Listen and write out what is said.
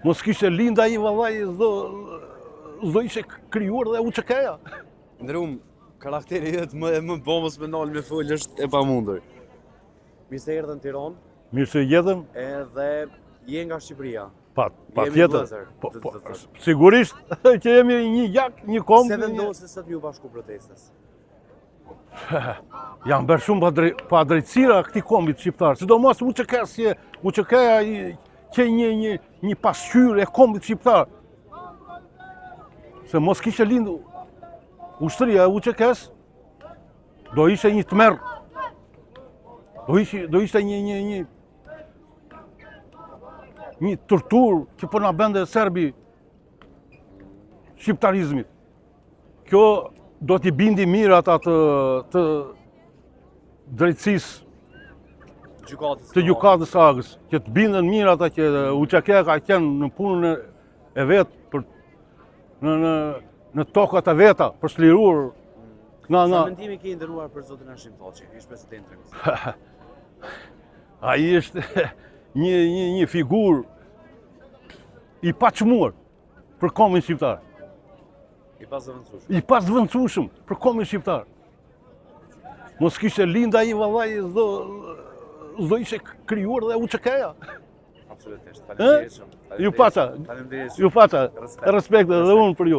Mos kishte lind ai vallai s'do ishe krijuar dhe UÇK-ja. Ndrum, karakteri jëtë më bomës me nalë me folë është e pamundur. Mirë se erdhën në Tiranë. Mirë se jetëm. Edhe je nga Shqipëria. Patjetër. Sigurisht që jemi një gjak, një komb. Se vendosë sot ju bashku protestës? Janë bërë shumë pa drejtësira këtij kombit shqiptar, sidomos UÇK-ja, UÇK-ja që një pasqyrë e kombit shqiptar. Se mos kishte lindur ushtria e UÇK-s, do ishte një tmerr. Do ishte një torturë që po na bënte serbi shqiptarizmit. Kjo do t'i bindi mirë ata të drejtësisë, të gjykatës së Hagës, që të binden mirë ata që UÇK-ja ka qenë në punën e vetë në tokat e veta për çliruar. Sa mendimi ke nderuar për zotin Hashim Thaçi, ish presidenti? Ai është një figurë i paçmuar për kombin shqiptar. I pazvendësueshëm për kombin shqiptar. Mos kishte lind ai vallai s'do ishe krijuar dhe UÇK-ja. Absolutisht. Faleminderit shumë. Ju paça. Respekt edhe unë për ju.